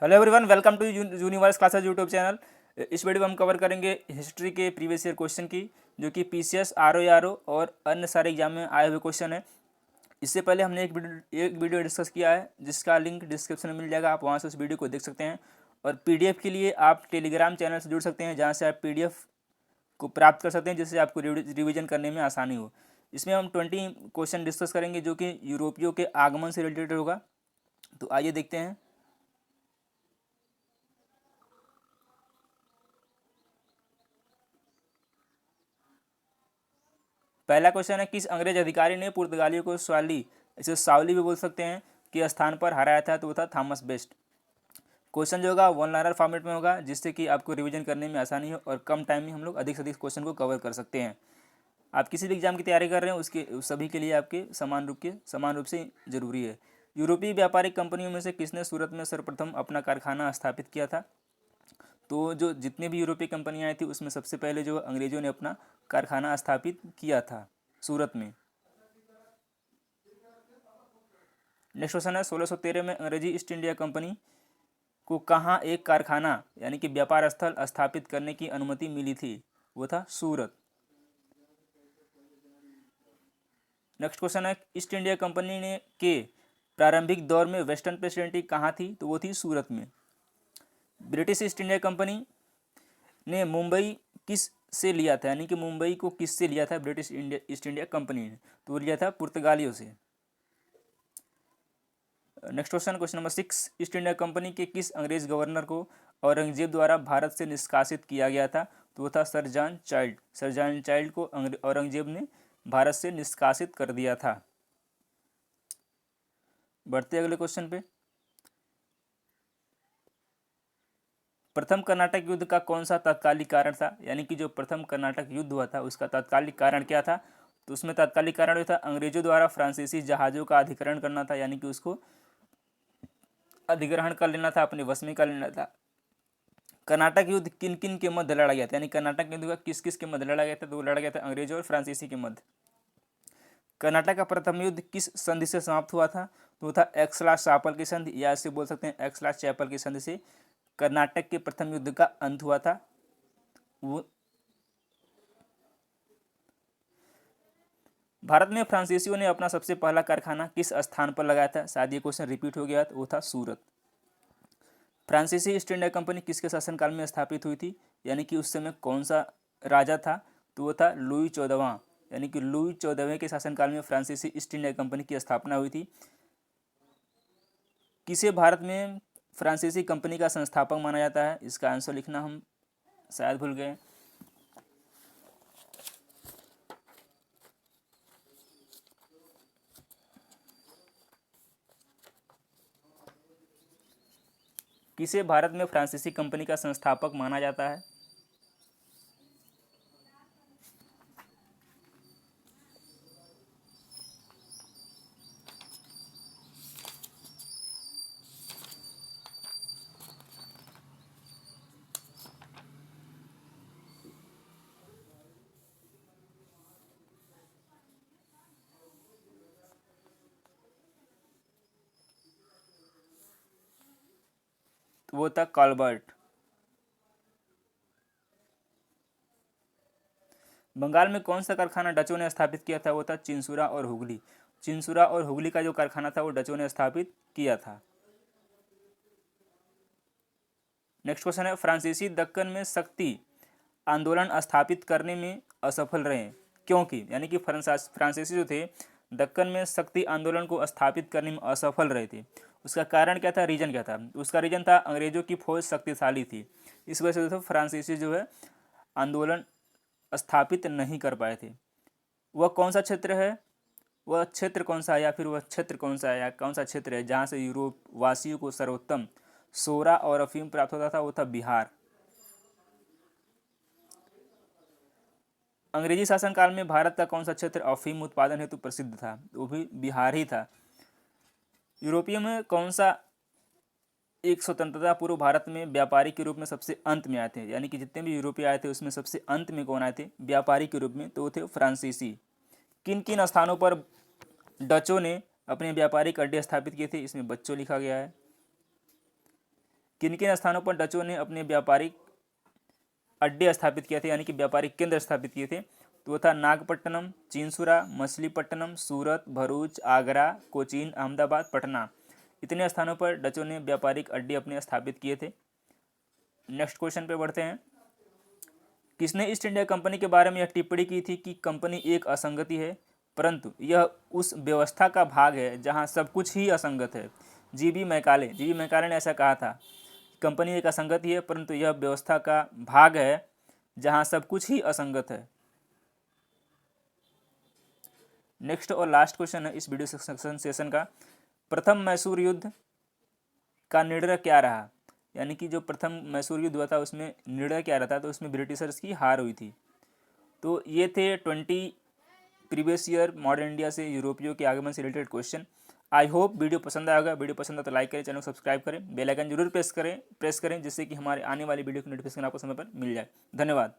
Hello everyone, welcome to universe classes YouTube channel. इस video में हम कवर करेंगे हिस्ट्री के प्रीवियस ईयर क्वेश्चन की, जो कि पीसीएस, आरओ और अन्य सारे एग्जाम में आए हुए क्वेश्चन है। इससे पहले हमने एक वीडियो डिस्कस किया है, जिसका लिंक डिस्क्रिप्शन में मिल जाएगा, आप वहां से उस वीडियो को देख सकते हैं। और पीडीएफ के लिए आप टेलीग्राम चैनल से जुड़ सकते हैं, जहाँ से आप पीडीएफ को प्राप्त कर सकते हैं, जिससे आपको रिवीजन करने में आसानी हो। इसमें हम 20 क्वेश्चन डिस्कस करेंगे, जो कि यूरोपियों के आगमन से रिलेटेड होगा। तो आइए देखते हैं। पहला क्वेश्चन है, किस अंग्रेज अधिकारी ने पुर्तगालियों को स्वाली, इसे सावली भी बोल सकते हैं, के स्थान पर हराया था? तो वो था थॉमस बेस्ट। क्वेश्चन जो होगा वन लाइनर फॉर्मेट में होगा, जिससे कि आपको रिवीजन करने में आसानी हो और कम टाइम में हम लोग अधिक से अधिक क्वेश्चन को कवर कर सकते हैं। आप किसी भी एग्जाम की तैयारी कर रहे हैं, उसके सभी के लिए आपके समान रूप से जरूरी है। यूरोपीय व्यापारिक कंपनियों में से किसने सूरत में सर्वप्रथम अपना कारखाना स्थापित किया था? तो जो जितने भी यूरोपीय कंपनियां आई थी, उसमें सबसे पहले जो अंग्रेजों ने अपना कारखाना स्थापित किया था सूरत में। नेक्स्ट क्वेश्चन है, 1613 में अंग्रेजी ईस्ट इंडिया कंपनी को कहाँ एक कारखाना यानी कि व्यापार स्थल स्थापित करने की अनुमति मिली थी? वो था सूरत। नेक्स्ट क्वेश्चन है, ईस्ट इंडिया कंपनी ने के प्रारंभिक दौर में वेस्टर्न प्रेसिडेंसी कहाँ थी? तो वो थी सूरत में। ब्रिटिश ईस्ट इंडिया कंपनी ने मुंबई किस से लिया था, यानी कि मुंबई को किस से लिया था British India east India company ने? तो वो लिया था पुर्तगालियों से। Next question, question number 6, east India company के किस अंग्रेज गवर्नर को औरंगजेब द्वारा भारत से निष्कासित किया गया था? तो वो था sir John child. Sir John child को औरंगजेब ने भारत से निष्कासित कर दिया था। बढ़ते अगले क्वेश्चन पे। प्रथम कर्नाटक युद्ध का कौन सा तात्कालिक कारण था? यानी कि जो प्रथम कर्नाटक युद्ध हुआ था, उसका तात्कालिक कारण क्या था? तो उसमें तात्कालिक कारण जो था, अंग्रेजों द्वारा फ्रांसीसी जहाज़ों का अधिग्रहण करना था, यानी कि उसको अधिग्रहण कर लेना था, अपने वश में कर लेना था। कर्नाटक युद्ध किन किन के मध्य लड़ा गया था, यानी कर्नाटक युद्ध का किस किस के मध्य लड़ा गया था? तो वो लड़ा गया था अंग्रेजों और फ्रांसीसी के मध्य। कर्नाटक का प्रथम युद्ध किस संधि से समाप्त हुआ था? तो वो था एक्सला-चापल की संधि, या इसे बोल सकते हैं एक्सला-चैपल की संधि से कर्नाटक के प्रथम युद्ध का अंत हुआ था। वो भारत में फ्रांसीसियों ने अपना सबसे पहला कारखाना किस स्थान पर लगाया था? शायद ये क्वेश्चन रिपीट हो गया, तो वो था सूरत। फ्रांसीसी ईस्ट इंडिया कंपनी किसके शासनकाल में स्थापित हुई थी, यानी कि उस समय कौन सा राजा था? तो वो था लुई 14वां, यानी कि लुई 14वें के शासनकाल में फ्रांसीसी ईस्ट इंडिया कंपनी की स्थापना हुई थी। किसे भारत में फ्रांसीसी कंपनी का संस्थापक माना जाता है? इसका आंसर लिखना हम शायद भूल गए। किसे भारत में फ्रांसीसी कंपनी का संस्थापक माना जाता है? तो वो था कॉलबर्ट। बंगाल में कौन सा कारखाना डचों ने स्थापित किया था? वो था चिंसुरा और हुगली। चिंसुरा और हुगली का जो कारखाना था, वो डचों ने स्थापित किया था। नेक्स्ट क्वेश्चन है, फ्रांसीसी दक्कन में शक्ति आंदोलन स्थापित करने में असफल रहे, क्योंकि? यानी कि फ्रांसीसी जो थे, दक्कन में शक्ति आंदोलन को स्थापित करने में असफल रहे थे। उसका कारण क्या था, रीजन क्या था? उसका रीजन था अंग्रेजों की फौज शक्तिशाली थी, इस वजह से जो फ्रांसीसी जो है आंदोलन स्थापित नहीं कर पाए थे। वह कौन सा क्षेत्र है, वह क्षेत्र कौन सा है, या फिर वह क्षेत्र कौन सा है, या कौन सा क्षेत्र है जहाँ से यूरोप वासियों को सर्वोत्तम सोरा और अफीम प्राप्त होता था? वो था बिहार। अंग्रेजी शासनकाल में भारत का कौन सा क्षेत्र अफीम उत्पादन हेतु प्रसिद्ध था? वो भी बिहार ही था। यूरोपियों में कौन सा एक स्वतंत्रता पूर्व भारत में व्यापारी के रूप में सबसे अंत में आए थे? यानी कि जितने भी यूरोपीय आए थे, उसमें सबसे अंत में कौन आए थे व्यापारी के रूप में? तो वो थे फ्रांसीसी। किन किन स्थानों पर डचों ने अपने व्यापारिक अड्डे स्थापित किए थे? इसमें बच्चों लिखा गया है। किन किन स्थानों पर डचों ने अपने व्यापारिक अड्डे स्थापित किए थे, यानी कि व्यापारिक केंद्र स्थापित किए थे? तो वो था नागपट्टनम, चिंसुरा, मछलीपट्टनम, सूरत, भरूच, आगरा, कोचीन, अहमदाबाद, पटना। इतने स्थानों पर डचों ने व्यापारिक अड्डे अपने स्थापित किए थे। नेक्स्ट क्वेश्चन पे बढ़ते हैं। किसने ईस्ट इंडिया कंपनी के बारे में यह टिप्पणी की थी कि कंपनी एक असंगति है, परंतु यह उस व्यवस्था का भाग है जहां सब कुछ ही असंगत है? जीबी मैकाले ने ऐसा कहा था। कंपनी एक असंगति है परंतु यह व्यवस्था का भाग है जहां सब कुछ ही असंगत है। नेक्स्ट और लास्ट क्वेश्चन है इस वीडियो सेशन का। प्रथम मैसूर युद्ध का निर्णय क्या रहा? यानी कि जो प्रथम मैसूर युद्ध हुआ था उसमें निर्णय क्या रहा था? तो उसमें ब्रिटिशर्स की हार हुई थी। तो ये थे 20 प्रीवियस ईयर मॉडर्न इंडिया से यूरोपियों के आगमन से related question. I hope video पसंद आएगा। वीडियो पसंद आए तो लाइक करें, चैनल को सब्सक्राइब करें, बेल आइकन जरूर प्रेस करें जिससे कि हमारे आने वाली वीडियो की नोटिफिकेशन आपको समय पर मिल जाए। धन्यवाद।